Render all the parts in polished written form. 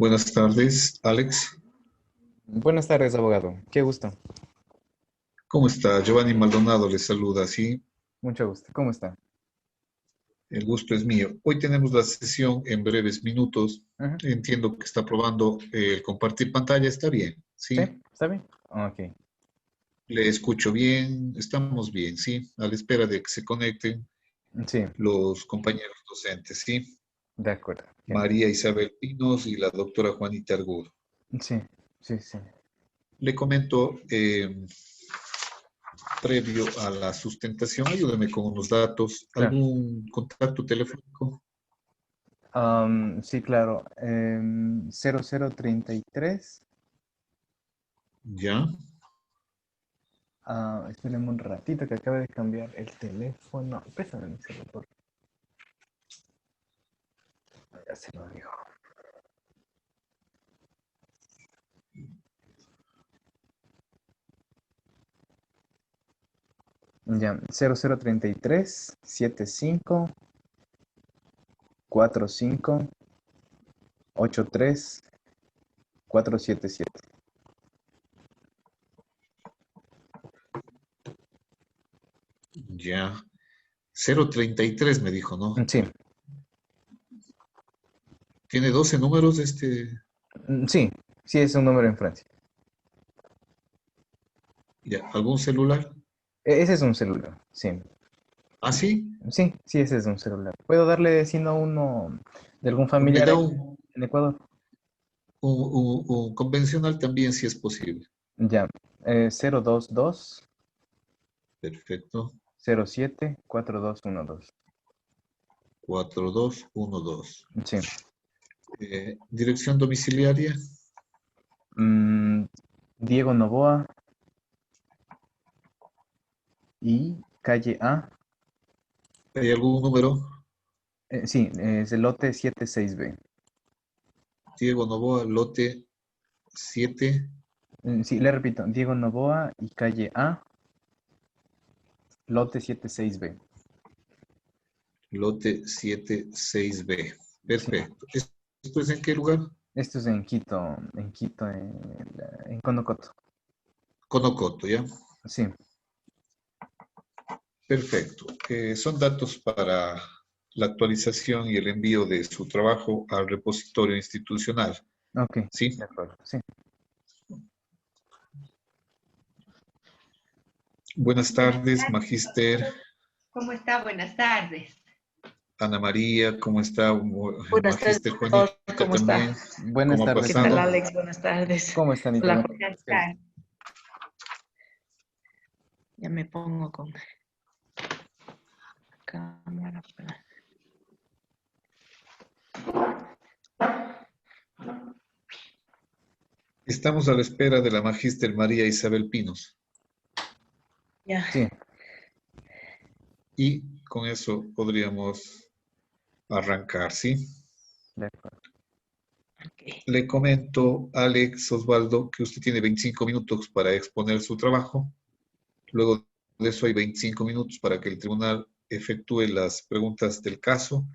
Buenas tardes, Alex. Buenas tardes, abogado. Qué gusto. ¿Cómo está? Giovanni Maldonado le saluda, sí. Mucho gusto. ¿Cómo está? El gusto es mío. Hoy tenemos la sesión en breves minutos. Ujú. Entiendo que está probando el compartir pantalla. Está bien, ¿Sí? sí. ¿Está bien? Ok. Le escucho bien. Estamos bien, sí. A la espera de que se conecten Sí, los compañeros docentes, sí. de acuerdo. Genial. María Isabel Pinos y la doctora Juanita Argudo. Sí, sí, sí. Le comento, previo a la sustentación, ayúdeme con unos datos. Claro. ¿Algún contacto telefónico? Sí, claro. 0033. Ya. Espérenme un ratito que acaba de cambiar el teléfono. Préstame mi celular. Ya se lo digo. Ya. 0033 75 45 83 477. Ya. 033 me dijo, ¿no? Sí, ¿Tiene 12 números este? sí, sí es un número en Francia. Ya. ¿Algún celular? Ese es un celular, sí. ¿Ah, sí? Sí, sí, ese es un celular. ¿Puedo darle sino uno de algún Me familiar da en Ecuador? un convencional también, si es posible. Ya, 022 Perfecto. 07 4212. 4212. Sí. Dirección domiciliaria. Mm, Diego Novoa y calle A. ¿Hay algún número? Sí, es el lote 76B. Diego Novoa, lote 7. Sí, le repito, Diego Novoa y calle A, lote 76B. Lote 76B. Sí, Perfecto. ¿Esto es en qué lugar? esto es en Quito, en Conocoto. Conocoto, ¿ya? Sí, Perfecto. Son datos para la actualización y el envío de su trabajo al repositorio institucional. ok, de ¿Sí? acuerdo, sí. Buenas Buenas tardes, tardes, Magíster ¿cómo está? Buenas tardes. Ana María, ¿cómo está? Buenas tardes Magíster a todos, Juanita ¿cómo está? también, Buenas ¿cómo ha ¿Qué tardes, tal, pasado? Anita. Alex? Buenas tardes. ¿Cómo está, Anita? Hola, Buenas Jorge. Buenas tardes. tardes. Ya me pongo con cámara. Estamos a la espera de la Magíster María Isabel Pinos Ya, Sí, y con eso podríamos arrancar, ¿sí? de acuerdo. ok. Le comento, Alex Osvaldo, que usted tiene 25 minutos para exponer su trabajo. Luego de eso hay 25 minutos para que el tribunal efectúe las preguntas del caso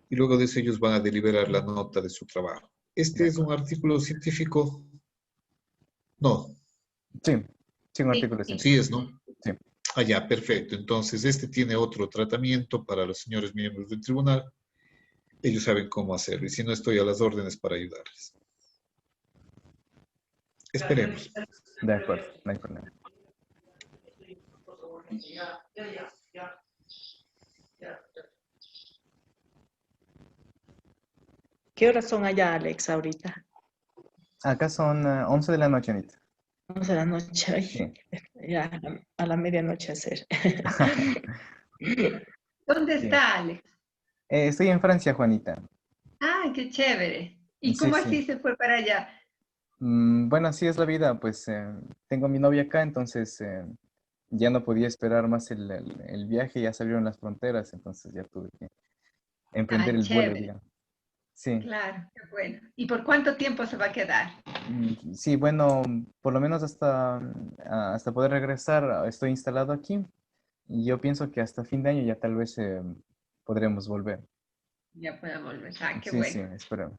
y luego de eso ellos van a deliberar la nota de su trabajo. De Este es un acuerdo. artículo científico. No, Sí, sí, un Sí, artículo sí. sí científico. es, ¿no? Sí, Ah, ya, perfecto. Entonces, este tiene otro tratamiento para los señores miembros del tribunal. Ellos saben cómo hacerlo y si no, estoy a las órdenes para ayudarles. Esperemos. de acuerdo, no hay problema. ¿Qué horas son allá, Alex, ahorita? Acá son 11 de la noche, Anita. 11 de la noche. Sí. Ay, ya a la medianoche hacer. ¿Dónde Sí. está Alex? Estoy en Francia, Juanita. ¡Ay, qué chévere! ¿Y Sí, cómo sí. así se fue para allá? Bueno, así es la vida. Pues tengo a mi novia acá, entonces ya no podía esperar más el viaje, ya se abrieron las fronteras, entonces ya tuve que emprender ¡Ay, el vuelo, chévere! digamos. Sí. Claro, qué bueno. ¿Y por cuánto tiempo se va a quedar? Sí, bueno, por lo menos hasta poder regresar, estoy instalado aquí y yo pienso que hasta fin de año ya tal vez podremos volver. Ya puedo volver. ¡Ah, qué Sí, sí, bueno! espero.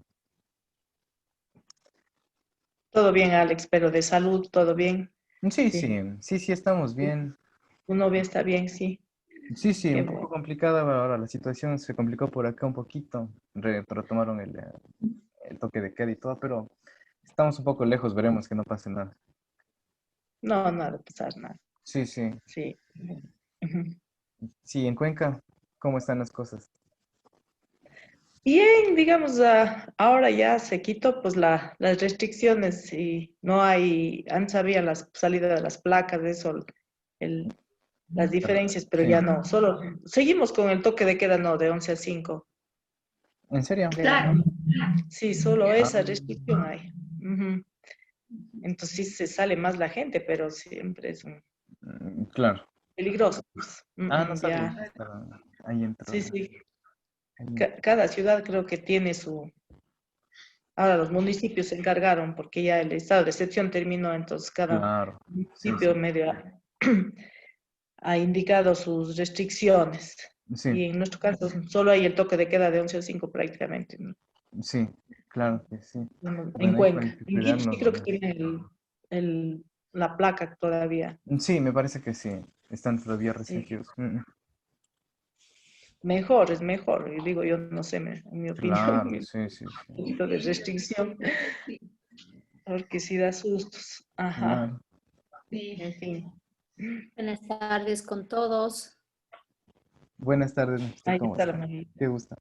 Todo bien, Alex, pero de salud, todo bien. Sí, Sí. sí, estamos bien. Tu novia está bien, sí. Sí, Qué un poco bueno. complicada ahora. La situación se complicó por acá un poquito. Retomaron el toque de queda y todo, pero estamos un poco lejos. Veremos que no pase nada. No, no ha de pasar nada. Sí, Sí. Ujú. sí. En Cuenca, ¿cómo están las cosas? Bien, digamos, ahora ya se quitó pues las restricciones y no hay, antes había las salidas de las placas, de eso, el, las diferencias, pero Sí. ya no, solo seguimos con el toque de queda, no, de 11 a 5 ¿En serio? de la Claro. noche. Sí, solo Ah, esa restricción hay. Ujú. Entonces sí se sale más la gente, pero siempre es claro. peligroso, pues. No sabía Ya, que estaba ahí entró. sí, sí. Ahí entró. Cada ciudad creo que tiene su. Ahora los municipios se encargaron porque ya el estado de excepción terminó, entonces cada Claro. Sí, municipio medio ha indicado sus restricciones. sí, Y en nuestro caso solo hay el toque de queda de 11 a 5 prácticamente, ¿no? sí, claro que sí. En Bueno, ahí Cuenca. hay que En Quito sí cuidarnos creo que nomás. tiene la placa todavía. Sí, me parece que sí. Están todavía Sí. restringidos. Mejor, es mejor. Y digo, yo no sé, en mi opinión, Claro, un sí. poquito de restricción, porque sí da sustos. Ajá, Claro. Sí. en fin. Buenas tardes con todos. Buenas tardes, Magister, Ahí ¿cómo está la está? María. Qué gusto.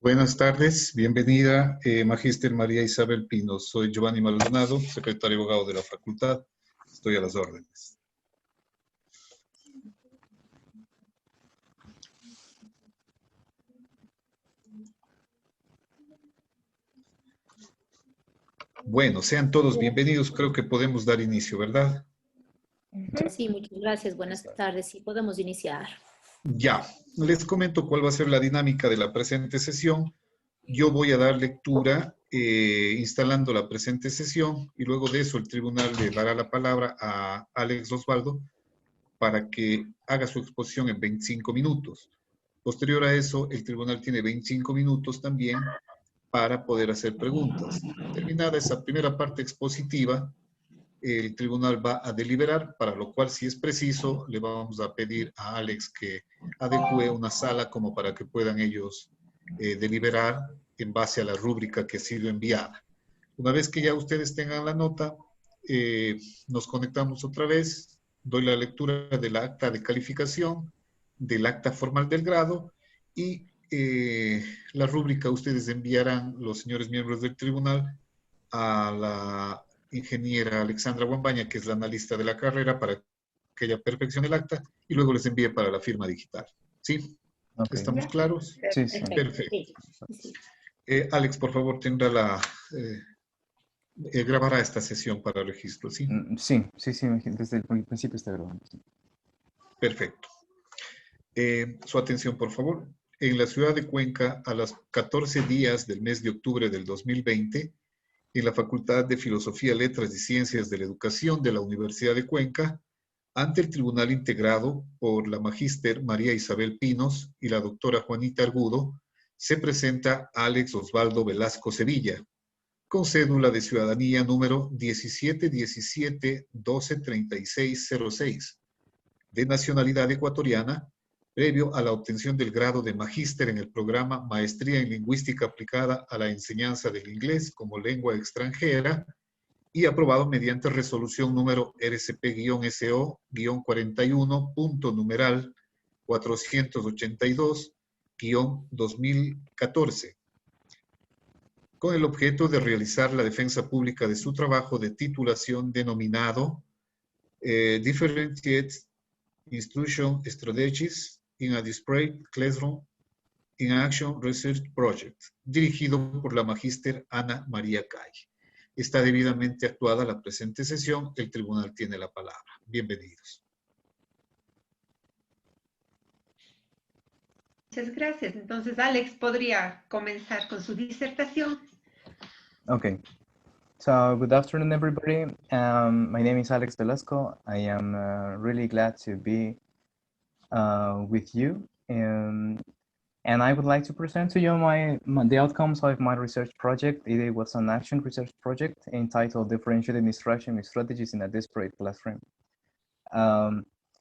Buenas tardes, bienvenida, Magíster María Isabel Pino. Soy Giovanni Maldonado, secretario abogado de la facultad. Estoy a las órdenes. Bueno, sean todos bienvenidos. Creo que podemos dar inicio, ¿verdad? Ujú. Sí, muchas gracias. Buenas tardes. Sí, podemos iniciar. Ya, les comento cuál va a ser la dinámica de la presente sesión. Yo voy a dar lectura instalando la presente sesión y luego de eso el tribunal le dará la palabra a Alex Osvaldo para que haga su exposición en 25 minutos. Posterior a eso, el tribunal tiene 25 minutos también para poder hacer preguntas. Terminada esa primera parte expositiva, el tribunal va a deliberar, para lo cual, si es preciso, le vamos a pedir a Alex que adecue una sala como para que puedan ellos deliberar en base a la rúbrica que ha sido enviada. Una vez que ya ustedes tengan la nota, nos conectamos otra vez, doy la lectura del acta de calificación, del acta formal del grado y la rúbrica ustedes enviarán, los señores miembros del tribunal, a la ingeniera Alexandra Guambaña, que es la analista de la carrera, para que ella perfeccione el acta y luego les envíe para la firma digital. ¿Sí? Ok. ¿Estamos claros? Sí, sí. Perfecto. Perfecto. Sí, sí. Alex, por favor, tendrá grabará esta sesión para registro, ¿sí? Sí, desde el principio está grabando. Sí. Perfecto. Su atención, por favor. En la ciudad de Cuenca, a las 14 días del mes de octubre del 2020, en la Facultad de Filosofía, Letras y Ciencias de la Educación de la Universidad de Cuenca, ante el tribunal integrado por la magíster María Isabel Pinos y la doctora Juanita Argudo, se presenta Alex Osvaldo Velasco Sevilla, con cédula de ciudadanía número 1717-123606, de nacionalidad ecuatoriana, previo a la obtención del grado de magíster en el programa Maestría en Lingüística aplicada a la enseñanza del inglés como lengua extranjera y aprobado mediante resolución número RCP-SO-41, punto numeral 482-2014, con el objeto de realizar la defensa pública de su trabajo de titulación denominado Differentiated Instruction Strategies in a Disparate Classroom in Action Research Project, dirigido por la magíster Ana María Calle. Está debidamente actuada la presente sesión. El tribunal tiene la palabra. Bienvenidos. Muchas gracias. Entonces, Alex podría comenzar con su disertación. Okay. So, good afternoon, everybody. My name is Alex Velasco. I am really glad to be with you. And I would like to present to you the outcomes of my research project. It was an action research project entitled Differentiated Instruction Strategies in a Disparate Classroom.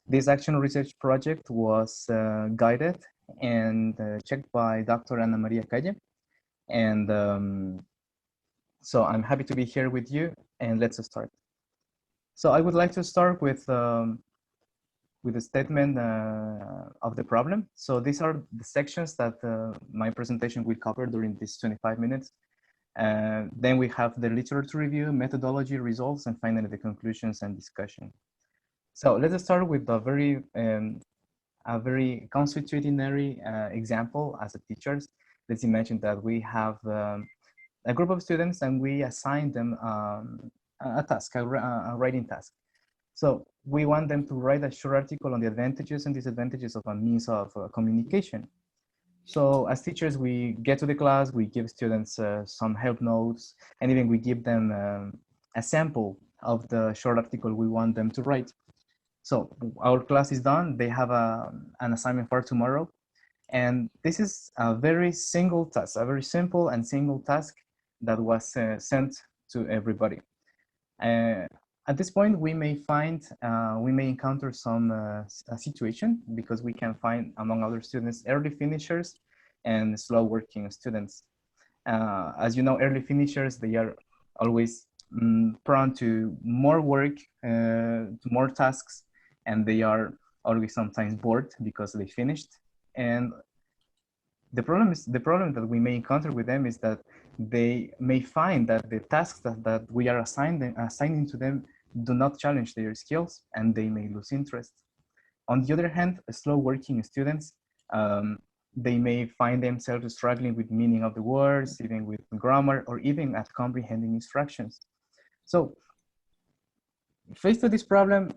This action research project was guided and checked by Dr. Ana Maria Calle. And so I'm happy to be here with you, and let's start. So I would like to start with a statement of the problem. So these are the sections that my presentation will cover during these 25 minutes. Then we have the literature review, methodology, results, and finally the conclusions and discussion. So let's start with a very constitutionary example as a teachers. Let's imagine that we have a group of students and we assign them a task, a writing task. So we want them to write a short article on the advantages and disadvantages of a means of communication. So as teachers, we get to the class, we give students some help notes, and even we give them a sample of the short article we want them to write. So our class is done, they have an assignment for tomorrow. And this is a very single task, a very simple and single task that was sent to everybody. At this point, we may encounter some situation because we can find among other students early finishers and slow working students. As you know, early finishers, they are always prone to more work, to more tasks, and they are always sometimes bored because they finished. And the problem that we may encounter with them is that they may find that the tasks that we are assigning to them do not challenge their skills, and they may lose interest. On the other hand, slow working students, they may find themselves struggling with meaning of the words, even with grammar, or even at comprehending instructions. So faced with this problem,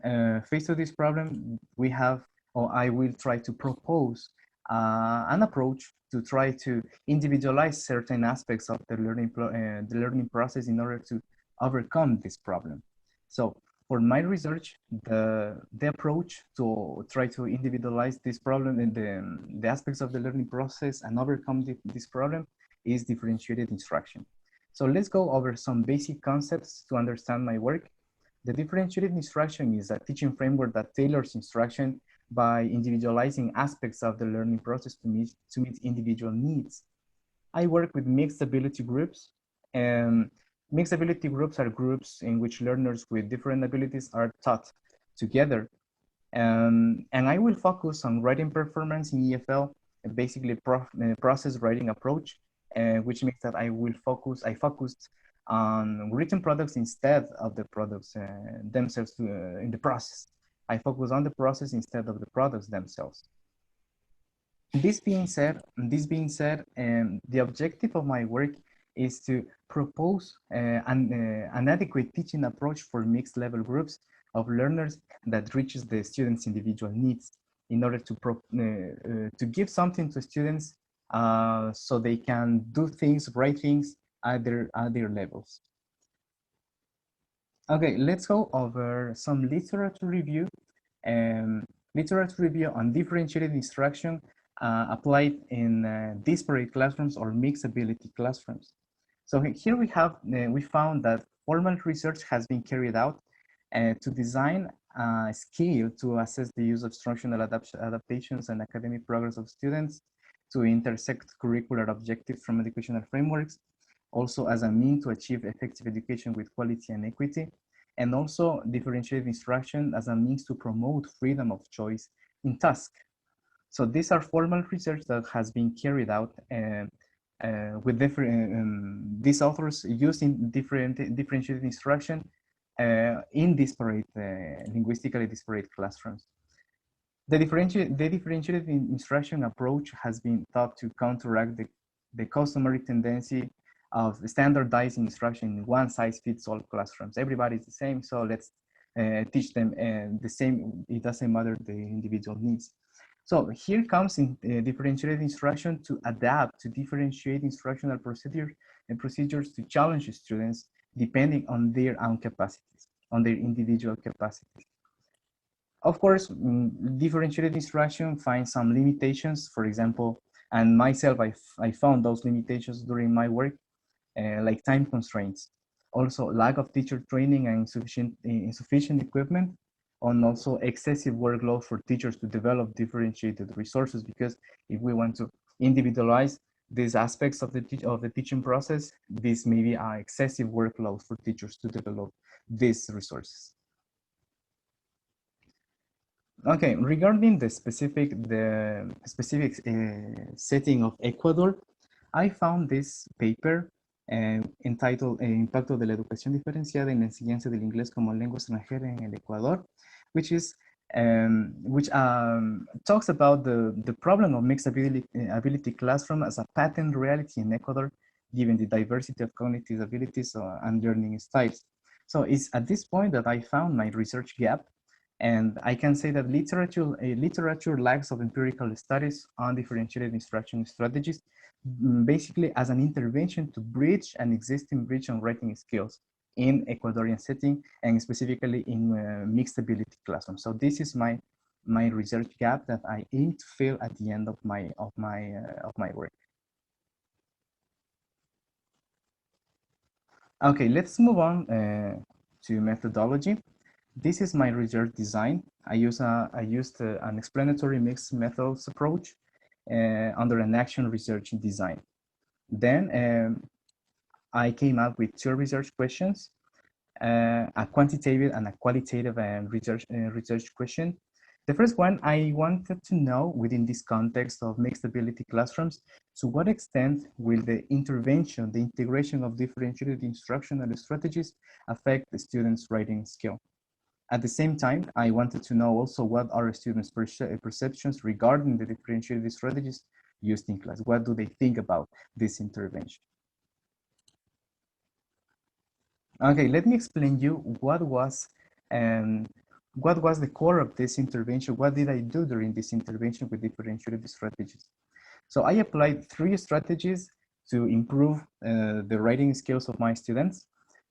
we have, or I will try to propose an approach to try to individualize certain aspects of the learning process in order to overcome this problem. So for my research, the approach to try to individualize this problem and the aspects of the learning process and overcome this problem is differentiated instruction. So let's go over some basic concepts to understand my work. The differentiated instruction is a teaching framework that tailors instruction by individualizing aspects of the learning process to meet individual needs. I work with mixed ability groups, and mixed ability groups are groups in which learners with different abilities are taught together. And I will focus on writing performance in EFL, basically process writing approach, which means that I focused on written products instead of the products themselves in the process. I focus on the process instead of the products themselves. This being said, the objective of my work is to propose an adequate teaching approach for mixed level groups of learners that reaches the students' individual needs in order to give something to students so they can do things, write things at their levels. Okay, let's go over some literature review. Literature review on differentiated instruction applied in disparate classrooms or mixed ability classrooms. So here we found that formal research has been carried out to design a scale to assess the use of instructional adaptations and academic progress of students, to intersect curricular objectives from educational frameworks, also as a means to achieve effective education with quality and equity, and also differentiated instruction as a means to promote freedom of choice in task. So these are formal research that has been carried out with different, these authors using differentiated instruction in disparate, linguistically disparate classrooms. The differentiated instruction approach has been thought to counteract the customary tendency of standardizing instruction in one-size-fits-all classrooms. Everybody's the same, so let's teach them the same. It doesn't matter the individual needs. So here comes in differentiated instruction to adapt to differentiate instructional procedures to challenge students depending on their own capacities, on their individual capacities. Of course, differentiated instruction finds some limitations. For example, And myself, I found those limitations during my work, like time constraints, also lack of teacher training and insufficient equipment, and also excessive workload for teachers to develop differentiated resources. Because if we want to individualize these aspects of the teaching process, this may be an excessive workload for teachers to develop these resources. Okay, regarding the specific setting of Ecuador, I found this paper entitled Impacto de la educación diferenciada en la enseñanza del inglés como lengua extranjera en el Ecuador, which talks about the problem of mixed ability classroom as a patent reality in Ecuador, given the diversity of cognitive abilities and learning styles. So it's at this point that I found my research gap. And I can say that literature lacks of empirical studies on differentiated instruction strategies, basically as an intervention to bridge an existing breach on writing skills in Ecuadorian setting, and specifically in mixed ability classroom. So this is my research gap that I aim to fill at the end of my work. Okay, let's move on to methodology. This is my research design. I used an explanatory mixed methods approach under an action research design. Then I came up with two research questions, a quantitative and a qualitative research question. The first one, I wanted to know, within this context of mixed ability classrooms, to what extent will the intervention, the integration of differentiated instructional strategies affect the students' writing skill? At the same time, I wanted to know also what are students' perceptions regarding the differentiated strategies used in class. What do they think about this intervention? Okay, let me explain you what was the core of this intervention. What did I do during this intervention with differentiated strategies? So I applied 3 strategies to improve the writing skills of my students.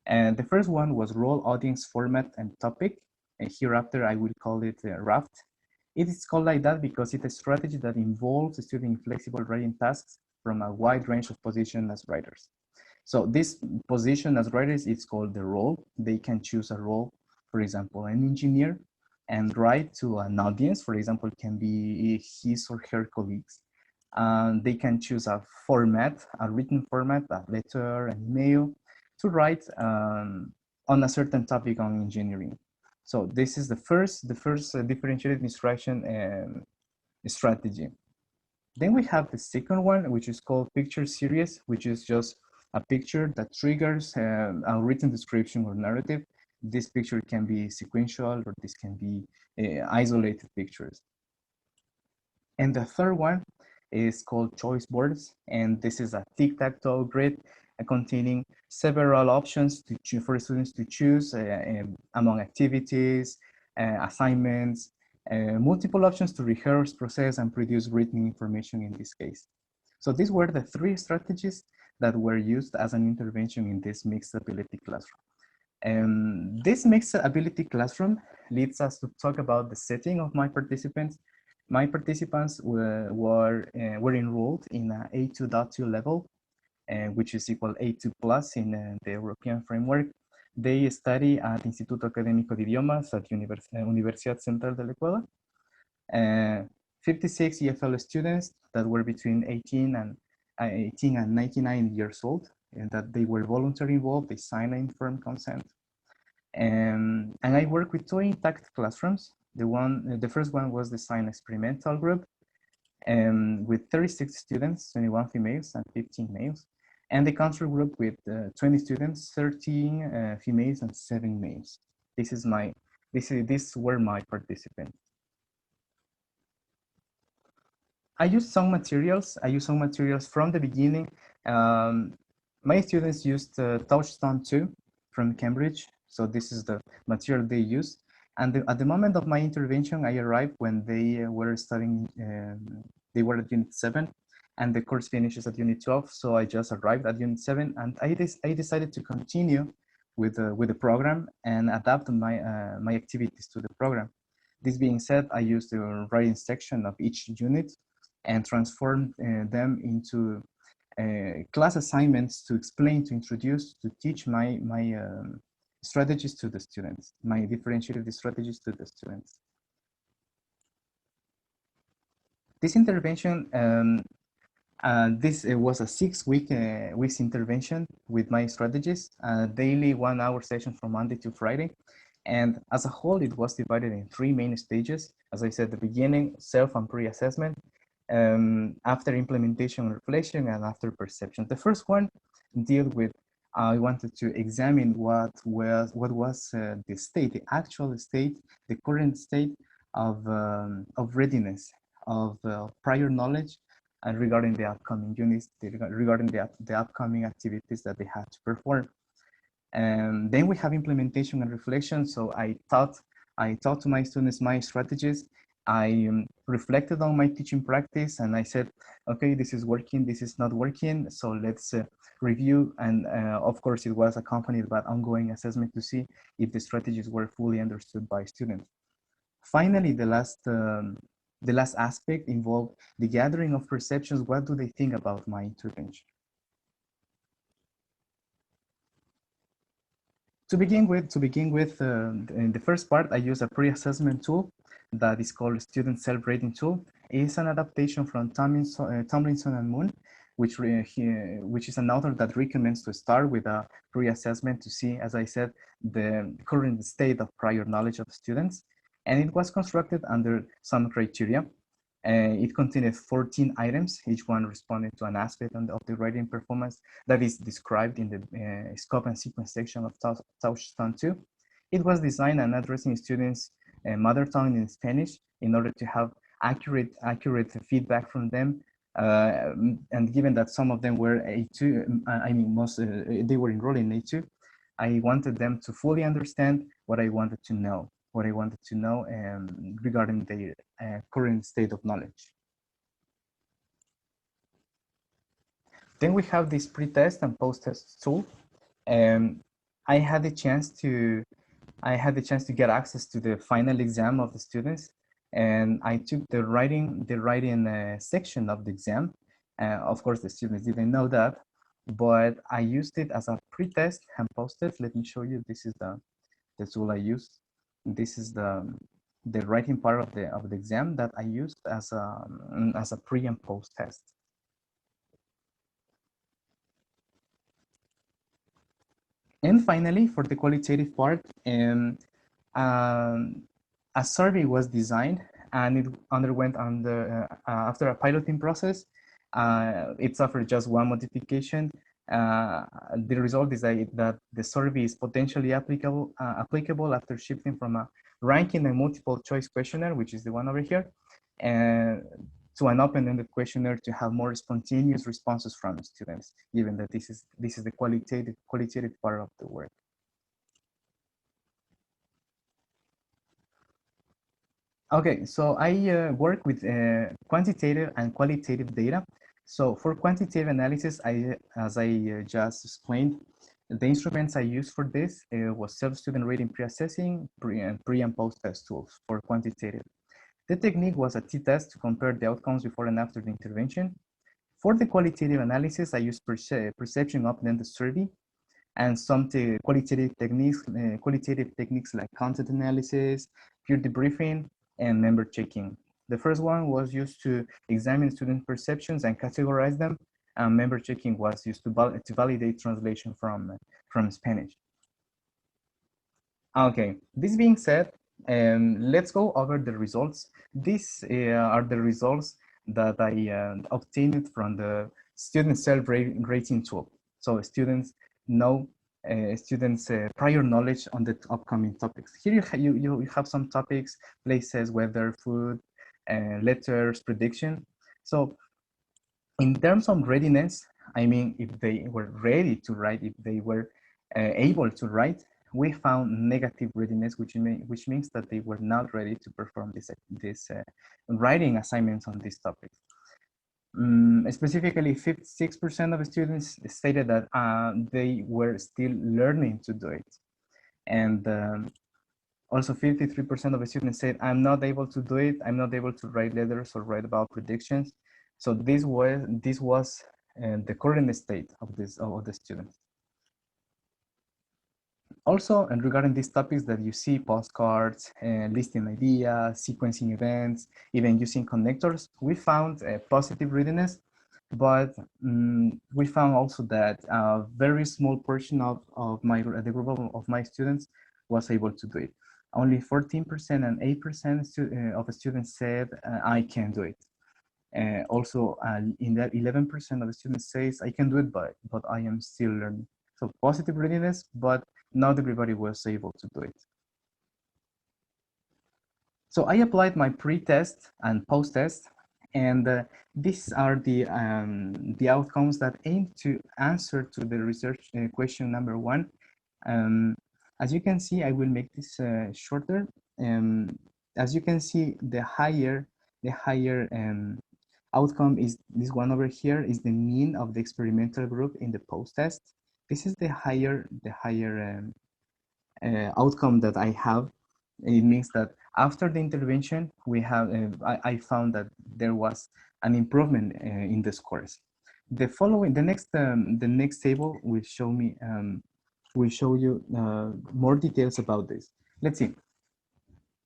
And the first one was role, audience, format, and topic. And hereafter, I will call it RAFT. It is called like that because it's a strategy that involves the student in flexible writing tasks from a wide range of positions as writers. So this position as writers is called the role. They can choose a role, for example, an engineer, and write to an audience, for example, it can be his or her colleagues. They can choose a format, a written format, a letter, an email, to write on a certain topic on engineering. So this is the first differentiated instruction strategy. Then we have the second one, which is called picture series, which is just a picture that triggers a written description or narrative. This picture can be sequential, or this can be isolated pictures. And the third one is called choice boards, and this is a tic-tac-toe grid containing several options for students to choose among activities, assignments, multiple options to rehearse, process, and produce written information in this case. So these were the 3 strategies that were used as an intervention in this mixed ability classroom. This mixed ability classroom leads us to talk about the setting of my participants. My participants were enrolled in a A2.2 level, which is equal A2 plus in the European framework. They study at Instituto Académico de Idiomas at Universidad Central del Ecuador. 56 EFL students that were between 18 and 99 years old, and that they were voluntarily involved. They signed an informed consent. And I work with 2 intact classrooms. The first one was the science experimental group, with 36 students, 21 females and 15 males. And the control group with 20 students, 13 females and 7 males. These were my participants. I used some materials. From the beginning. My students used Touchstone 2 from Cambridge. So this is the material they used. And at the moment of my intervention, I arrived when they were studying, they were at Unit 7, and the course finishes at Unit 12. So I just arrived at Unit 7, and I decided to continue with the program and adapt my activities to the program. This being said, I used the writing section of each unit and transformed them into class assignments to explain, to introduce, to teach my strategies to the students, my differentiated strategies to the students. This intervention, this was a 6 weeks intervention with my strategies, daily 1 hour session from Monday to Friday. And as a whole, it was divided in 3 main stages. As I said, the beginning, self and pre-assessment, after implementation and reflection, and after perception. The first one dealt with, I wanted to examine what was the state, the actual state, the current state of readiness, of prior knowledge, and regarding the upcoming units, regarding the upcoming activities that they had to perform. And then we have implementation and reflection. So I taught to my students my strategies. I reflected on my teaching practice, and I said, okay, this is working, this is not working, so let's review. And of course, it was accompanied by ongoing assessment to see if the strategies were fully understood by students. Finally, the last aspect involved the gathering of perceptions. What do they think about my intervention? To begin with, in the first part, I use a pre-assessment tool that is called Student Self-Rating Tool. It's an adaptation from Tomlinson and Moon, which is an author that recommends to start with a pre-assessment to see, as I said, the current state of prior knowledge of students. And it was constructed under some criteria. It contained 14 items, each one responding to an aspect of the writing performance that is described in the scope and sequence section of Touchstone 2. It was designed and addressing students' mother tongue in Spanish in order to have accurate feedback from them. And given that some of them were A2, I mean, they were enrolled in A2, I wanted them to fully understand what I wanted to know. Regarding their current state of knowledge. Then we have this pre-test and post-test tool. I had the chance to get access to the final exam of the students, and I took the writing section of the exam. Of course, the students didn't know that, but I used it as a pre-test and post-test. Let me show you. This is the tool I used. This is the writing part of the exam that I used as a pre and post test. And finally, for the qualitative part, a survey was designed, and it underwent after a piloting process. It suffered just one modification. The result is that the survey is potentially applicable after shifting from a ranking and multiple choice questionnaire, which is the one over here, and to an open-ended questionnaire to have more spontaneous responses from students, given that this is the qualitative part of the work. Okay, so I work with quantitative and qualitative data. So for quantitative analysis, as I just explained, the instruments I used for this was self-student rating pre-assessing, pre and post-test tools for quantitative. The technique was a t-test to compare the outcomes before and after the intervention. For the qualitative analysis, I used perception open-ended survey and some qualitative techniques like content analysis, peer debriefing, and member checking. The first one was used to examine student perceptions and categorize them. And member checking was used to validate translation from Spanish. Okay, this being said, let's go over the results. These are the results that I obtained from the student self-rating tool. So students know prior knowledge on the upcoming topics. Here you have some topics: places, weather, food, letters, prediction. So in terms of readiness, I mean, if they were ready to write, if they were able to write, we found negative readiness, which means that they were not ready to perform this writing assignments on these topics. Specifically, 56% of the students stated that they were still learning to do it. And also 53% of the students said, I'm not able to do it. I'm not able to write letters or write about predictions. So this was the current state of the students. Also, and regarding these topics that you see, postcards, listing ideas, sequencing events, even using connectors, we found a positive readiness, but we found also that a very small portion of the group of my students was able to do it. Only 14% and 8% of the students said, I can do it. Also, in that 11% of the students says, I can do it, but I am still learning. So positive readiness, but not everybody was able to do it. So I applied my pre-test and post-test, and these are the outcomes that aim to answer to the research question number 1. As you can see, I will make this shorter. As you can see, the higher outcome is this one over here, is the mean of the experimental group in the post-test. This is the higher outcome that I have. It means that after the intervention, we have I found that there was an improvement in the scores. The next table will show me will show you more details about this. Let's see.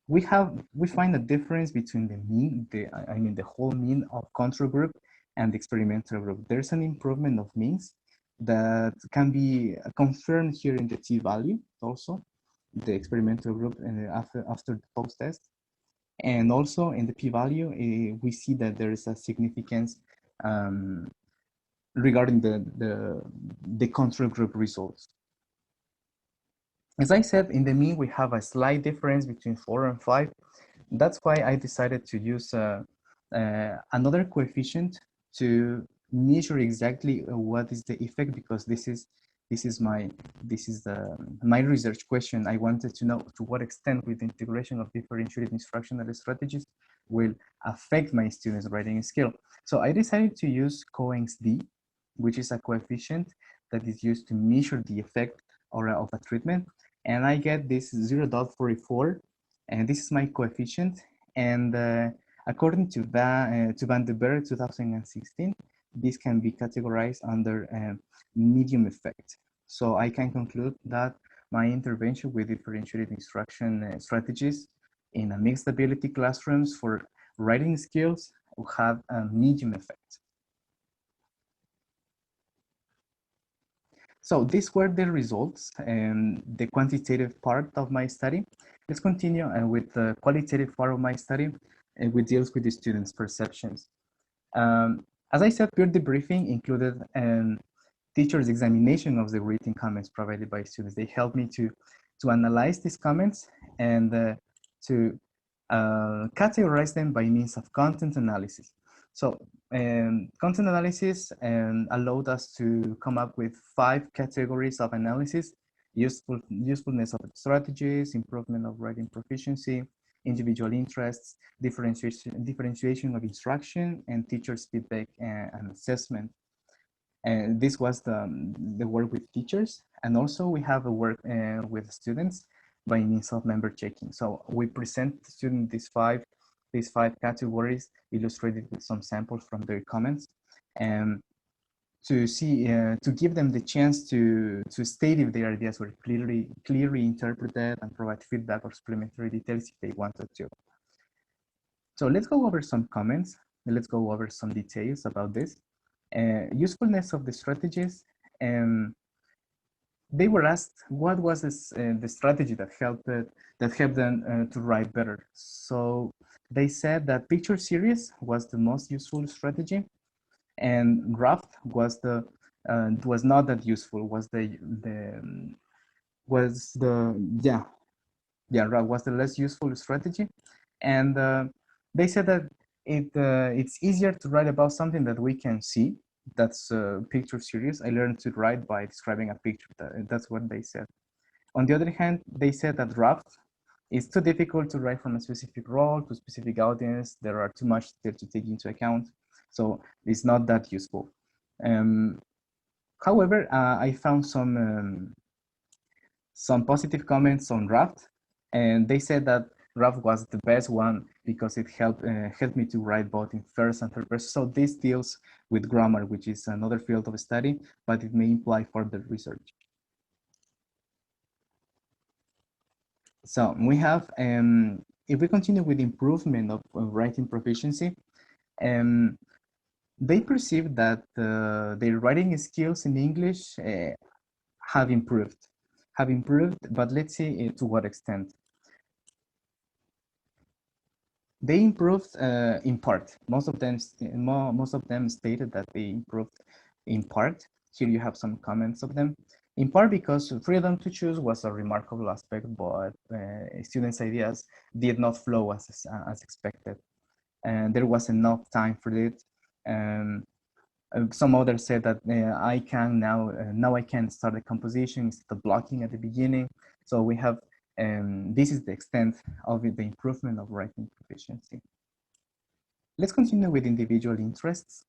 We find a difference between the mean, the whole mean of control group and the experimental group. There's an improvement of means that can be confirmed here in the t-value also, the experimental group after the post-test. And also in the p-value, we see that there is a significance regarding the control group results. As I said, in the mean, we have a slight difference between 4 and 5. That's why I decided to use another coefficient to measure exactly what is the effect, because this is my research question. I wanted to know to what extent with the integration of differentiated instructional strategies will affect my students' writing skill. So I decided to use Cohen's d, which is a coefficient that is used to measure the effect of a treatment. And I get this 0.44, and this is my coefficient. And according to Van de Berg 2016, this can be categorized under medium effect. So I can conclude that my intervention with differentiated instruction strategies in a mixed ability classrooms for writing skills will have a medium effect. So these were the results and the quantitative part of my study. Let's continue with the qualitative part of my study, which deals with the students' perceptions. As I said, peer debriefing included teachers' examination of the written comments provided by students. They helped me to analyze these comments and to categorize them by means of content analysis. So content analysis allowed us to come up with 5 categories of analysis: usefulness of strategies, improvement of writing proficiency, individual interests, differentiation of instruction, and teachers' feedback and assessment. And this was the work with teachers. And also we have a work with students by means of member checking. So we present to students these five categories illustrated with some samples from their comments, and to see to give them the chance to state if their ideas were clearly interpreted and provide feedback or supplementary details if they wanted to. So let's go over some comments and let's go over some details about this. Usefulness of the strategies. They were asked what was the strategy that helped them to write better. So they said that picture series was the most useful strategy, and draft was not that useful. Was the less useful strategy, and they said that it's easier to write about something that we can see. That's a picture series. I learned to write by describing a picture. That's what they said. On the other hand, they said that draft is too difficult to write from a specific role to a specific audience. There are too much there to take into account, so it's not that useful. However, I found some positive comments on draft, and they said that Raf was the best one because it helped me to write both in first and third person. So this deals with grammar, which is another field of study, but it may imply further research. So we have, if we continue with improvement of writing proficiency, they perceive that their writing skills in English have improved, but let's see to what extent. They improved in part. Most of them stated that they improved in part. Here you have some comments of them. In part because freedom to choose was a remarkable aspect, but students' ideas did not flow as expected. And there was enough time for it. Some others said that I can now I can start the composition instead of blocking at the beginning. So we have this is the extent of the improvement of writing proficiency. Let's continue with individual interests.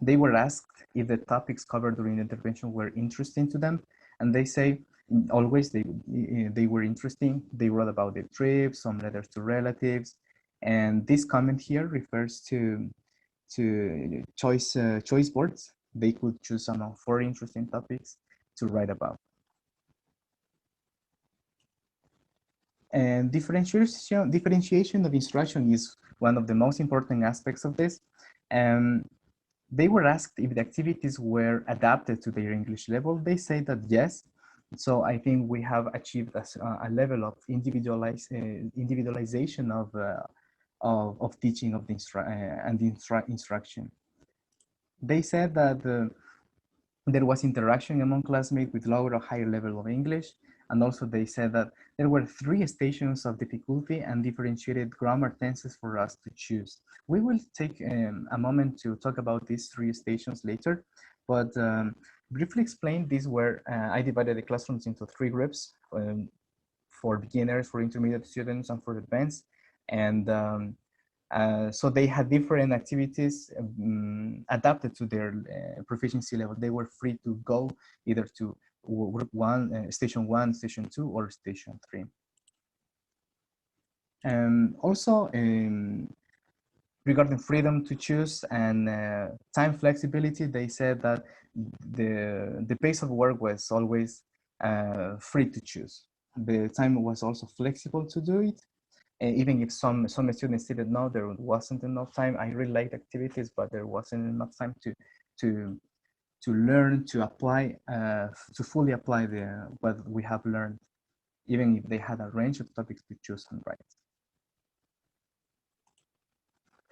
They were asked if the topics covered during the intervention were interesting to them, and they say always they were interesting. They wrote about their trips, some letters to relatives, and this comment here refers to choice boards. They could choose among 4 interesting topics to write about. And differentiation of instruction is one of the most important aspects of this. They were asked if the activities were adapted to their English level. They say that yes. So I think we have achieved a level of individualization of teaching of the instruction. They said that there was interaction among classmates with lower or higher level of English. And also they said that there were 3 stations of difficulty and differentiated grammar tenses for us to choose. We will take a moment to talk about these 3 stations later, but briefly explain, these were, I divided the classrooms into 3 groups, for beginners, for intermediate students, and for advanced. And so they had different activities adapted to their proficiency level. They were free to go either to group 1, station 1, station 2, or station 3. Also, regarding freedom to choose and time flexibility, they said that the pace of work was always free to choose. The time was also flexible to do it. Even if some students didn't know there wasn't enough time. I really liked activities, but there wasn't enough time to learn, to apply, to fully apply what we have learned, even if they had a range of topics to choose and write.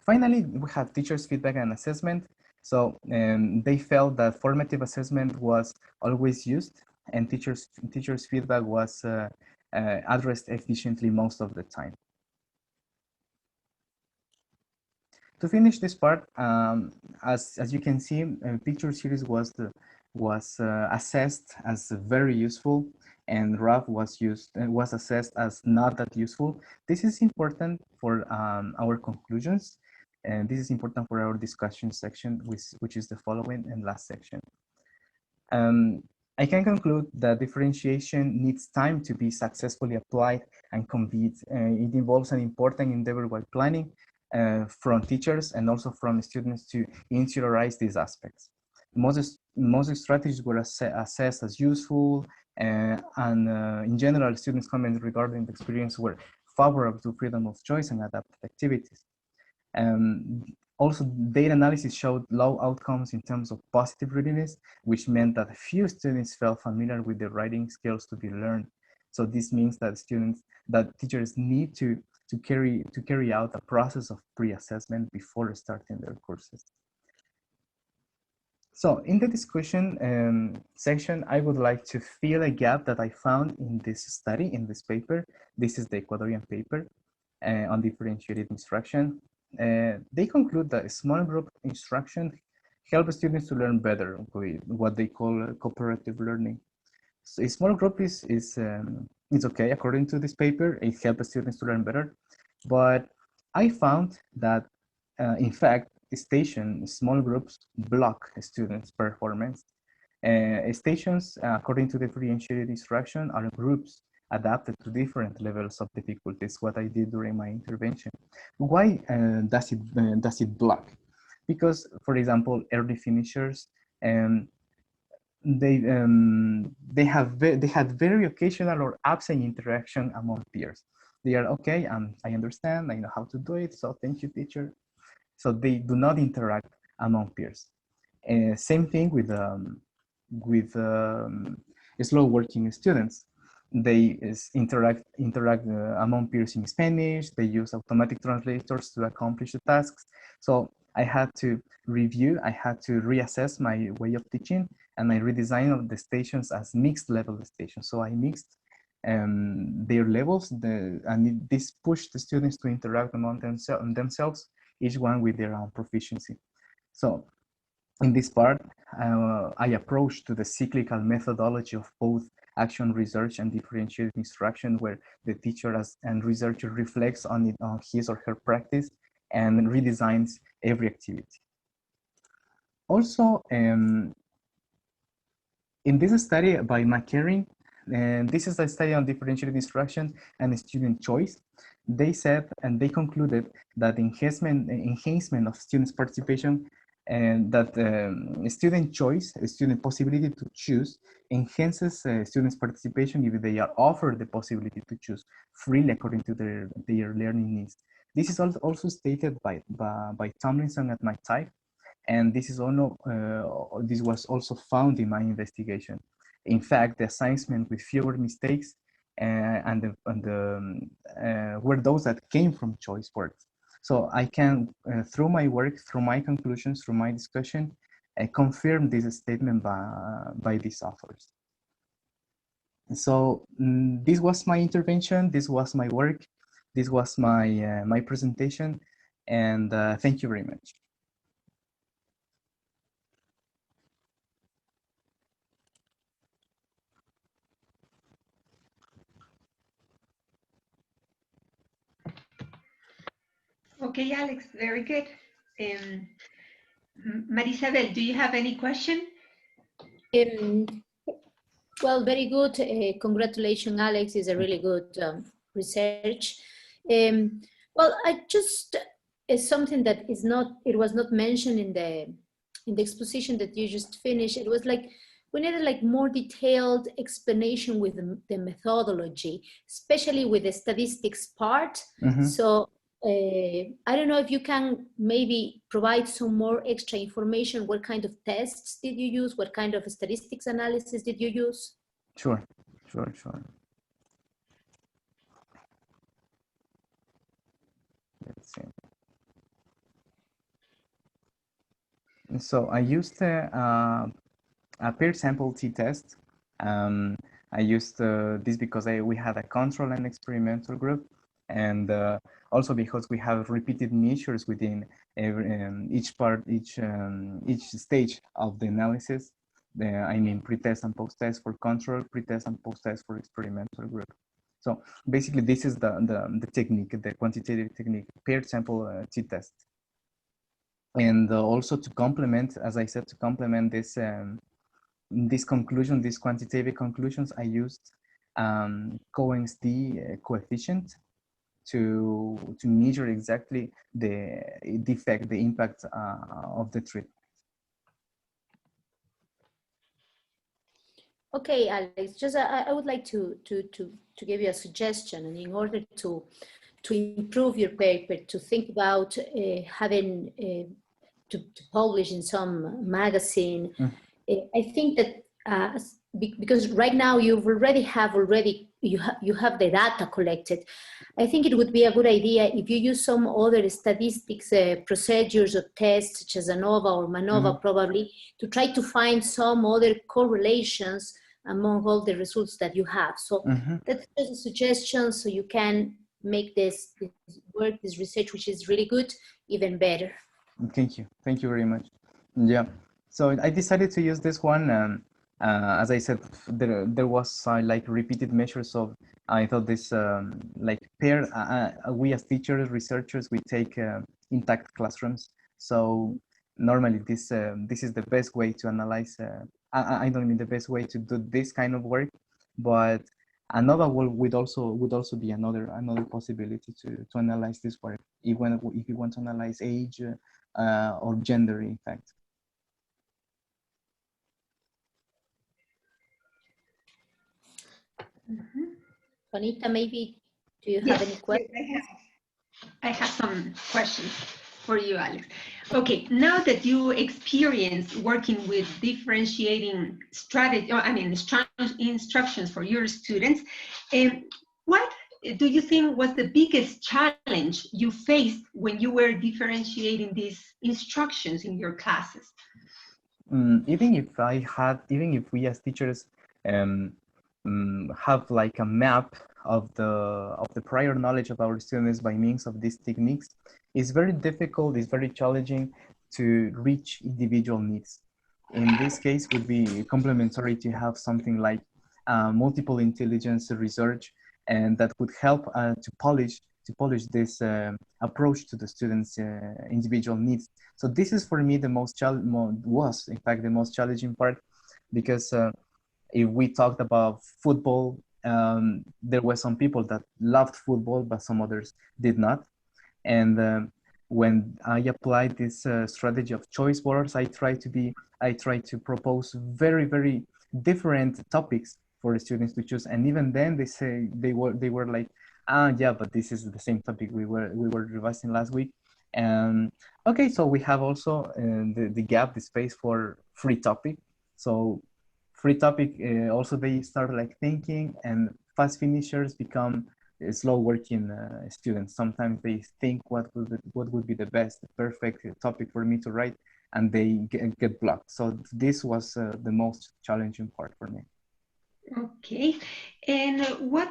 Finally, we have teachers' feedback and assessment. So they felt that formative assessment was always used, and teachers' feedback was addressed efficiently most of the time. To finish this part, as you can see, picture series was assessed as very useful, and RAF was assessed as not that useful. This is important for our conclusions, and this is important for our discussion section, which is the following and last section. I can conclude that differentiation needs time to be successfully applied and conveyed. It involves an important endeavor while planning, from teachers and also from students to interiorize these aspects. Most strategies were assessed as useful, and in general, students' comments regarding the experience were favorable to freedom of choice and adaptive activities. Also, data analysis showed low outcomes in terms of positive readiness, which meant that few students felt familiar with the writing skills to be learned. So this means that teachers need to carry out a process of pre-assessment before starting their courses. So in the discussion section, I would like to fill a gap that I found in this study, in this paper. This is the Ecuadorian paper on differentiated instruction. They conclude that small group instruction helps students to learn better with what they call cooperative learning. So a small group is okay, according to this paper. It helps students to learn better, but I found that in fact, small groups block students' performance. Stations, according to differentiated instruction, are groups adapted to different levels of difficulties, what I did during my intervention. Why does it block? Because, for example, early finishers, they had very occasional or absent interaction among peers. They are okay, I understand, I know how to do it, so thank you, teacher. So they do not interact among peers. Same thing with slow working students. They interact among peers in Spanish. They use automatic translators to accomplish the tasks. So I had to review, I had to reassess my way of teaching, and I redesigned the stations as mixed level stations. So I mixed their levels, and this pushed the students to interact among themselves, each one with their own proficiency. So in this part, I approached to the cyclical methodology of both action research and differentiated instruction, where the teacher and researcher reflects on his or her practice and redesigns every activity. Also, in this study by McCarry, and this is a study on differentiated instruction and student choice, they said and they concluded that enhancement of students' participation and that student choice, student possibility to choose, enhances students' participation if they are offered the possibility to choose freely according to their learning needs. This is also stated by Tomlinson at McTighe, and this was also found in my investigation. In fact, the assignment with fewer mistakes were those that came from choice works. So I can, through my work, through my conclusions, through my discussion, confirm this statement by these authors. So this was my intervention, this was my work, this was my presentation, and thank you very much. Okay, Alex, very good. Marisabel, do you have any question? Well, very good. Congratulations, Alex. It's a really good research. Well, I just is something that it was not mentioned in the exposition that you just finished. It was like we needed like more detailed explanation with the methodology, especially with the statistics part. Mm-hmm. So I don't know if you can maybe provide some more extra information. What kind of tests did you use? What kind of statistics analysis did you use? Sure. Let's see. So I used a pair sample t-test. I used this because we had a control and experimental group, and also because we have repeated measures within each stage of the analysis. I mean, pre-test and post-test for control, pre-test and post-test for experimental group. So basically, this is the technique, the quantitative technique, paired sample t-test. And also to complement, as I said, to complement this this conclusion, these quantitative conclusions, I used Cohen's d coefficient to measure exactly the effect, the impact of the treatment. Okay, Alex. Just I would like to give you a suggestion, and in order to improve your paper, to think about having to publish in some magazine. I think that because right now you have the data collected. I think it would be a good idea if you use some other statistics procedures or tests, such as ANOVA or MANOVA, probably, to try to find some other correlations among all the results that you have. So that's just a suggestion, so you can make this work, this research, which is really good, even better. Thank you very much. Yeah, so I decided to use this one. As I said, there was like repeated measures of, I thought this like pair, we as teachers, researchers, we take intact classrooms. So normally this is the best way to analyze, I don't mean the best way to do this kind of work, but ANOVA would also be another possibility to analyze this work, even if you want to analyze age or gender, in fact. Juanita, maybe do you have any questions? Yes, I have some questions for you, Alex. Okay, now that you experience working with differentiating strategy, instructions for your students, what do you think was the biggest challenge you faced when you were differentiating these instructions in your classes? Even if we as teachers have like a map of the prior knowledge of our students by means of these techniques, it's very difficult, it's very challenging to reach individual needs. In this case, would be complementary to have something like multiple intelligence research, and that would help to polish this approach to the students' individual needs. So this is for me the most was in fact the most challenging part, because if we talked about football, there were some people that loved football, but some others did not. And when I applied this strategy of choice boards, I try to propose very, very different topics for the students to choose. And even then they were like, yeah, but this is the same topic we were revising last week. And okay, so we have also the space for free topic. So free topic, also they start like thinking, and fast finishers become slow working students. Sometimes they think what would be the best, the perfect topic for me to write, and they get blocked. So this was the most challenging part for me. Okay, and what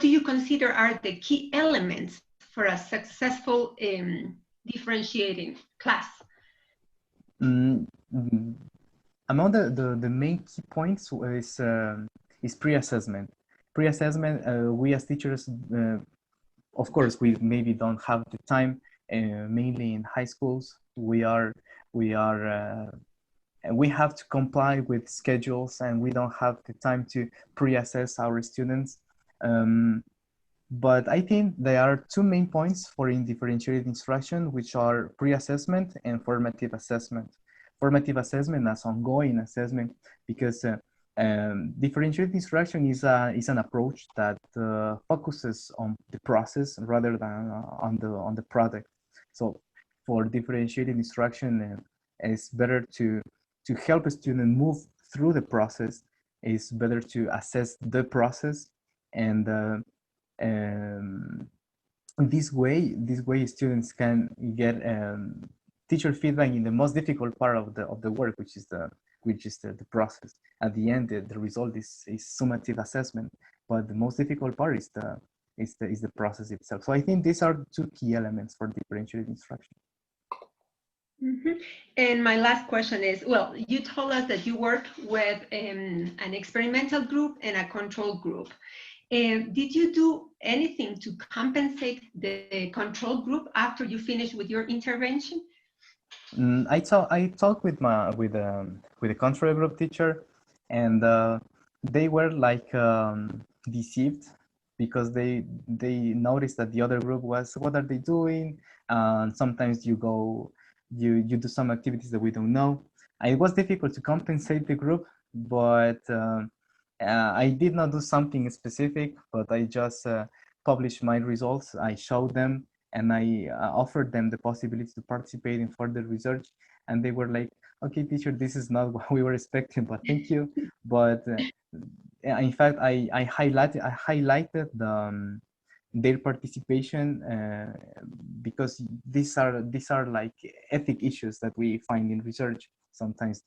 do you consider are the key elements for a successful differentiating class? Among the main key points is pre-assessment. Pre-assessment, we as teachers, of course, we maybe don't have the time. Mainly in high schools, we have to comply with schedules, and we don't have the time to pre-assess our students. But I think there are two main points for differentiated instruction, which are pre-assessment and formative assessment. Formative assessment as ongoing assessment, because differentiated instruction is an approach that focuses on the process rather than on the product. So for differentiated instruction, it's better to help a student move through the process. It's better to assess the process, and this way students can get teacher feedback in the most difficult part of the work, which is the process. At the end, the result is summative assessment, but the most difficult part is the process itself. So I think these are two key elements for differentiated instruction. Mm-hmm. And my last question is, well, you told us that you worked with an experimental group and a control group. Did you do anything to compensate the control group after you finished with your intervention? I talked with the control group teacher, and they were like deceived, because they noticed that the other group was, what are they doing? Sometimes you do some activities that we don't know. It was difficult to compensate the group, but I did not do something specific, but I just published my results. I showed them, and I offered them the possibility to participate in further research. And they were like, okay, teacher, this is not what we were expecting, but thank you. But in fact, I highlighted their participation because these are like ethic issues that we find in research. Sometimes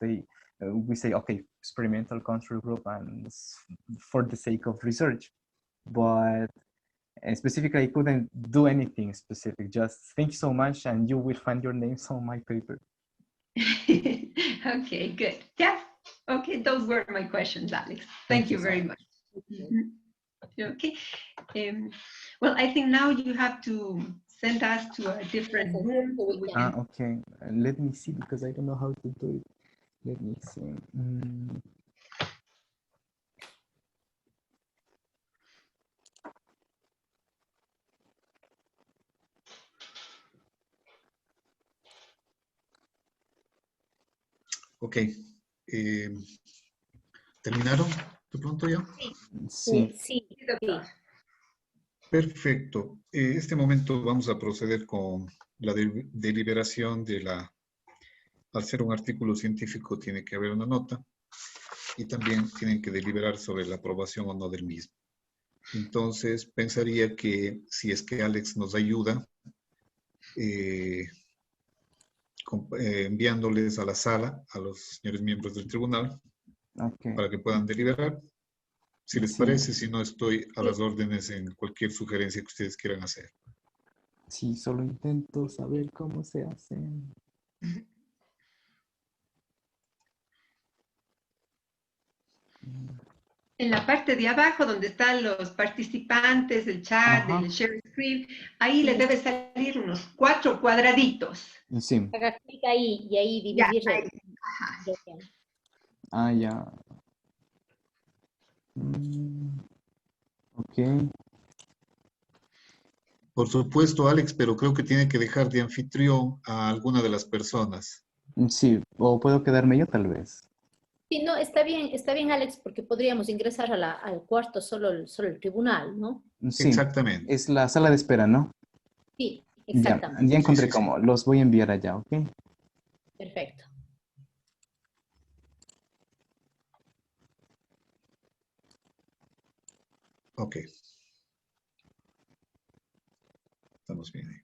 we say, okay, experimental control group, and for the sake of research, but specifically I couldn't do anything specific. Just thank you so much, and you will find your names on my paper. Okay, good. Yeah. Okay, those were my questions, Alex. Thank you very much. Okay. Well, I think now you have to send us to a different room. Okay. Let me see, because I don't know how to do it. Let me see. Ok. ¿Terminaron de pronto ya? Sí. Sí, Sí, doctor. Perfecto. En este momento vamos a proceder con la deliberación de la... Al ser un artículo científico tiene que haber una nota y también tienen que deliberar sobre la aprobación o no del mismo. Entonces, pensaría que si es que Alex nos ayuda, enviándoles a la sala a los señores miembros del tribunal Ok. para que puedan deliberar. Si les Sí. parece, si no, estoy a las órdenes en cualquier sugerencia que ustedes quieran hacer. Sí, solo intento saber cómo se hace. En la parte de abajo, donde están los participantes, el chat, Ajá. el share screen, ahí les debe salir unos 4 cuadraditos. Sí. haga clic ahí y ahí Ya, dividir. ahí. Ajá. Ah, ya. Ok. Por supuesto, Alex, pero creo que tiene que dejar de anfitrión a alguna de las personas. Sí, o puedo quedarme yo tal vez. Sí, no, está bien, Alex, porque podríamos ingresar al cuarto solo el tribunal, ¿no? Sí, Exactamente. es la sala de espera, ¿no? Sí, Ya, exactamente. ya Sí, encontré sí, sí. cómo. Los voy a enviar allá, ¿ok? Perfecto. Ok. Estamos bien ahí.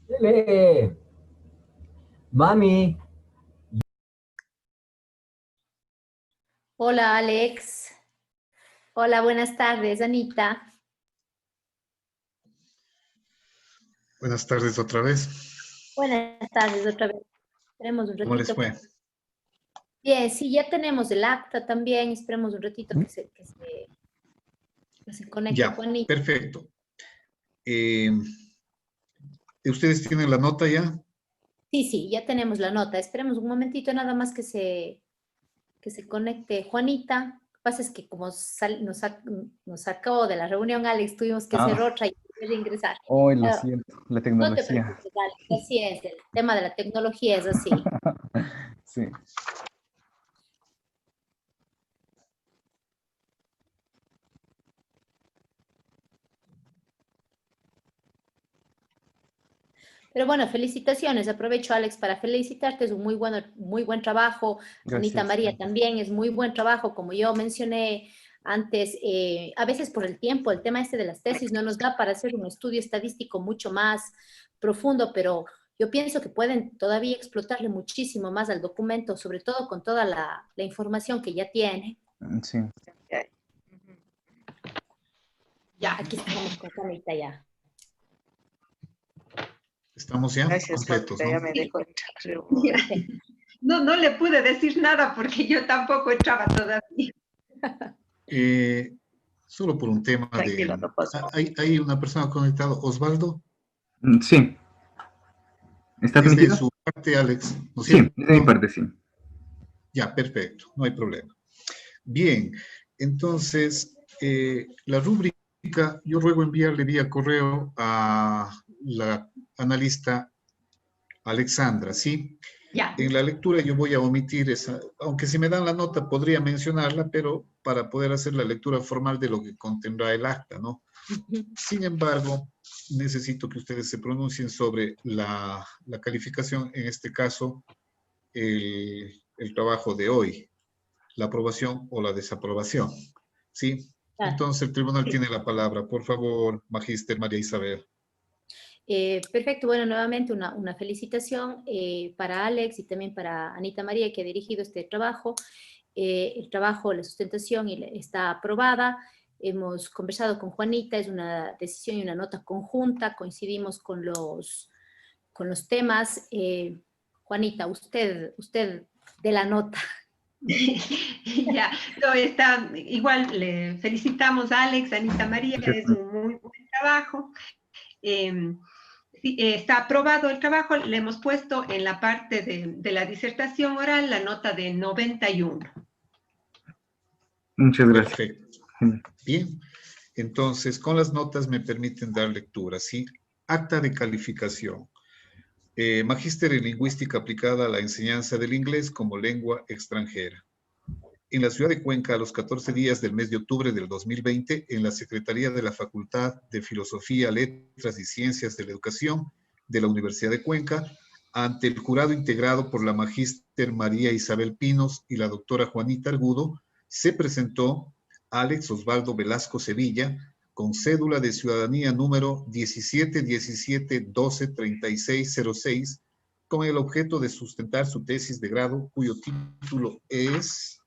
Lele, mami, Hola, Alex. Hola, buenas tardes, Anita. Buenas tardes otra vez. Buenas tardes otra vez. Tenemos un ¿Cómo les ratito. fue? Bien, sí, ya tenemos el acta también. Esperemos un ratito que se conecte Ya, Juanita. perfecto. ¿Ustedes tienen la nota ya? Sí, sí, ya tenemos la nota. Esperemos un momentito nada más que se conecte Juanita. Lo que pasa es que como nos sacó de la reunión, Alex, tuvimos que hacer otra y volver a ingresar. Hoy lo siento, la No te tecnología. preocupes, Alex, así es. El tema de la tecnología es así. Sí. Pero bueno, felicitaciones. Aprovecho, Alex, para felicitarte. Es un muy buen trabajo. Anita Gracias. María también es muy buen trabajo. Como yo mencioné antes, a veces por el tiempo, el tema este de las tesis no nos da para hacer un estudio estadístico mucho más profundo, pero yo pienso que pueden todavía explotarle muchísimo más al documento, sobre todo con toda la información que ya tiene. Sí. Ya. Aquí estamos con Juanita ya. Estamos ya Gracias, completos, Juanita, ya ¿no? me dejó entrar. No le pude decir nada porque yo tampoco entraba todavía. Solo por un tema Tranquilo, no pasa nada. Hay una persona conectada, Osvaldo. Sí. ¿Está Es de permitido? su parte, Alex, ¿no es Sí, cierto? de mi parte, sí. Ya, perfecto, no hay problema. Bien, entonces, la rúbrica, yo ruego enviarle vía correo a la analista Alexandra, ¿sí? Ya. En la lectura yo voy a omitir esa, aunque si me dan la nota podría mencionarla, pero para poder hacer la lectura formal de lo que contendrá el acta, ¿no? Sin embargo, necesito que ustedes se pronuncien sobre la calificación, en este caso, el trabajo de hoy, la aprobación o la desaprobación, ¿sí? Entonces el tribunal tiene la palabra. Por favor, Magíster María Isabel. Perfecto, bueno, nuevamente una felicitación para Alex y también para Anita María que ha dirigido este trabajo. El trabajo, la sustentación está aprobada. Hemos conversado con Juanita, es una decisión y una nota conjunta, coincidimos con los temas. Juanita, usted de la nota. Ya, no, está igual, le felicitamos a Alex, a Anita María, es un muy buen trabajo. Sí, está aprobado el trabajo, le hemos puesto en la parte de la disertación oral la nota de 91. Muchas gracias. Perfecto. Bien, entonces con las notas me permiten dar lectura, ¿sí? Acta de calificación. Magíster en Lingüística aplicada a la enseñanza del inglés como lengua extranjera. En la ciudad de Cuenca, a los 14 días del mes de octubre del 2020, en la Secretaría de la Facultad de Filosofía, Letras y Ciencias de la Educación de la Universidad de Cuenca, ante el jurado integrado por la magíster María Isabel Pinos y la doctora Juanita Argudo, se presentó Alex Osvaldo Velasco Sevilla, con cédula de ciudadanía número 1717123606, con el objeto de sustentar su tesis de grado, cuyo título es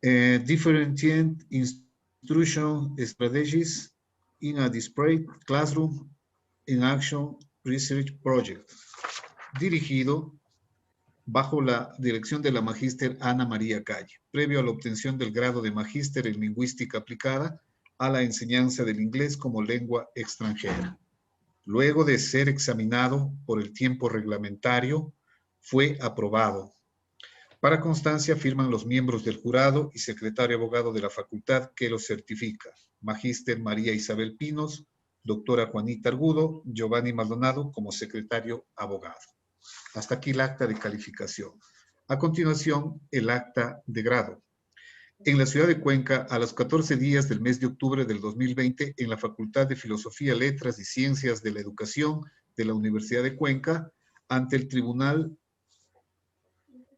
Differentiate Instruction Strategies in a Disparate Classroom in Action Research Project, dirigido bajo la dirección de la magíster Ana María Calle, previo a la obtención del grado de magíster en lingüística aplicada a la enseñanza del inglés como lengua extranjera. Luego de ser examinado por el tiempo reglamentario, fue aprobado. Para constancia firman los miembros del jurado y secretario abogado de la facultad que lo certifica. Magíster María Isabel Pinos, doctora Juanita Argudo, Giovanni Maldonado como secretario abogado. Hasta aquí el acta de calificación. A continuación, el acta de grado. En la ciudad de Cuenca, a los 14 días del mes de octubre del 2020, en la Facultad de Filosofía, Letras y Ciencias de la Educación de la Universidad de Cuenca, ante el tribunal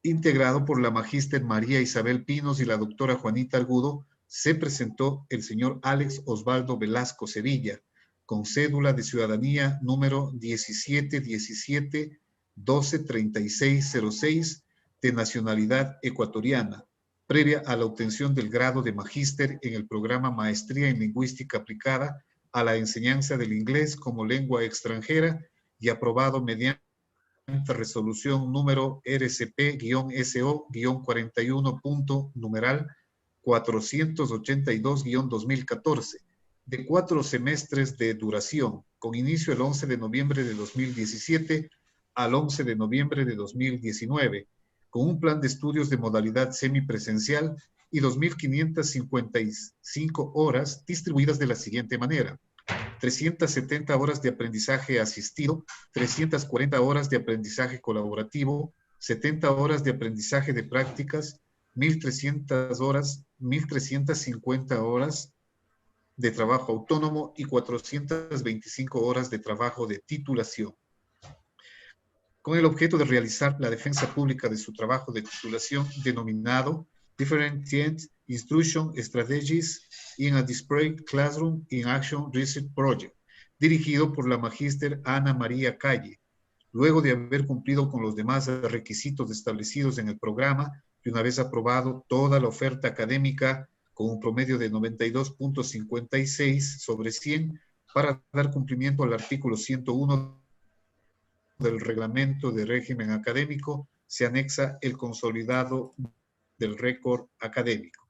integrado por la magíster María Isabel Pinos y la doctora Juanita Argudo, se presentó el señor Alex Osvaldo Velasco Sevilla, con cédula de ciudadanía número 1717-123606 de nacionalidad ecuatoriana, previa a la obtención del grado de magíster en el programa Maestría en Lingüística Aplicada a la Enseñanza del Inglés como Lengua Extranjera y aprobado mediante resolución número RCP-SO-41. Numeral 482-2014, de 4 semestres de duración, con inicio el 11 de noviembre de 2017 al 11 de noviembre de 2019, con un plan de estudios de modalidad semipresencial y 2.555 horas distribuidas de la siguiente manera: 370 horas de aprendizaje asistido, 340 horas de aprendizaje colaborativo, 70 horas de aprendizaje de prácticas, 1.300 horas, 1.350 horas de trabajo autónomo y 425 horas de trabajo de titulación. Con el objeto de realizar la defensa pública de su trabajo de titulación denominado Differentiated Instruction Strategies in a Disparate Classroom in Action Research Project, dirigido por la magíster Ana María Calle, luego de haber cumplido con los demás requisitos establecidos en el programa y una vez aprobado toda la oferta académica con un promedio de 92.56 sobre 100 para dar cumplimiento al artículo 101 del Reglamento de Régimen Académico, se anexa el consolidado del récord académico.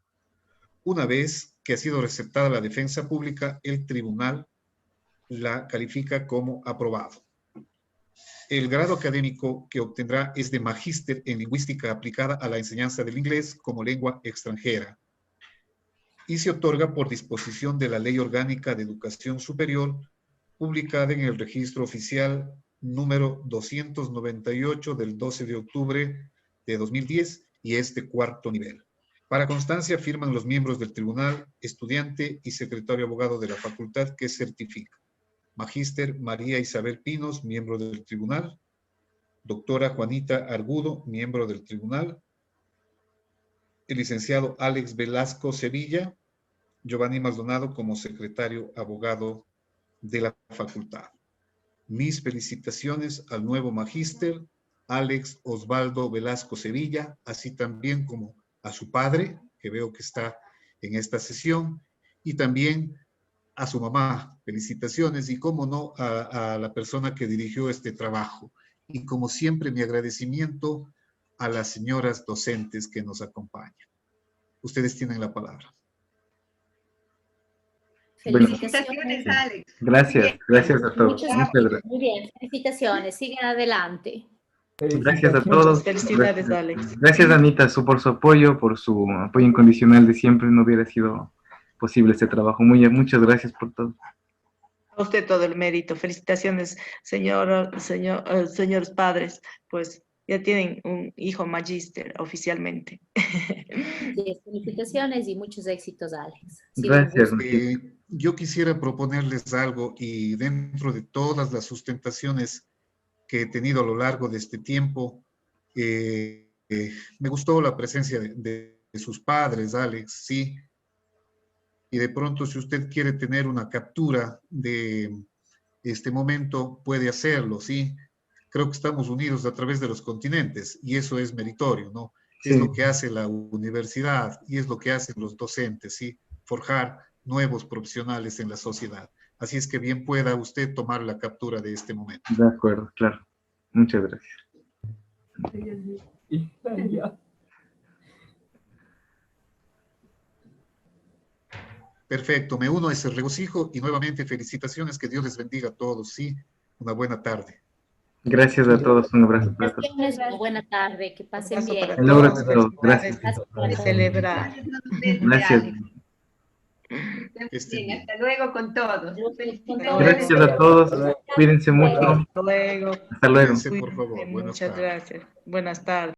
Una vez que ha sido receptada la defensa pública, el tribunal la califica como aprobado. El grado académico que obtendrá es de magíster en lingüística aplicada a la enseñanza del inglés como lengua extranjera y se otorga por disposición de la Ley Orgánica de Educación Superior, publicada en el Registro Oficial número 298 del 12 de octubre de 2010 y es de cuarto nivel. Para constancia firman los miembros del tribunal, estudiante y secretario abogado de la facultad que certifica. Magíster María Isabel Pinos, miembro del tribunal. Doctora Juanita Argudo, miembro del tribunal. El licenciado Alex Velasco Sevilla. Giovanni Maldonado como secretario abogado de la facultad. Mis felicitaciones al nuevo magíster Alex Osvaldo Velasco Sevilla, así también como a su padre, que veo que está en esta sesión, y también a su mamá. Felicitaciones y, cómo no, a la persona que dirigió este trabajo. Y como siempre, mi agradecimiento a las señoras docentes que nos acompañan. Ustedes tienen la palabra. Felicitaciones, Alex. Gracias a todos. Muchas gracias. Muy bien, felicitaciones. Sigan adelante. Gracias a Muchas todos. felicidades, Alex. Gracias, Anita, por su apoyo incondicional de siempre. No hubiera sido posible este trabajo. Muchas gracias por todo. A usted todo el mérito. Felicitaciones, señores padres. Pues ya tienen un hijo magíster oficialmente. Sí, felicitaciones y muchos éxitos, Alex. Sí, Gracias. Yo quisiera proponerles algo y dentro de todas las sustentaciones que he tenido a lo largo de este tiempo, me gustó la presencia de sus padres, Alex, sí. Y de pronto, si usted quiere tener una captura de este momento, puede hacerlo, sí. Creo que estamos unidos a través de los continentes y eso es meritorio, ¿no? Sí. Es lo que hace la universidad y es lo que hacen los docentes, ¿sí? Forjar nuevos profesionales en la sociedad. Así es que bien pueda usted tomar la captura de este momento. De acuerdo, claro. Muchas gracias. Perfecto, me uno a ese regocijo y nuevamente felicitaciones, que Dios les bendiga a todos, ¿sí? Una buena tarde. Gracias a todos, un abrazo para todos. Una buena tarde, que pasen bien. Un abrazo a todos, gracias. De celebrar. Gracias. Hasta luego con todos. Gracias a todos, cuídense mucho. Hasta luego. Hasta luego. Cuídense, por favor. Muchas gracias. Buenas tardes.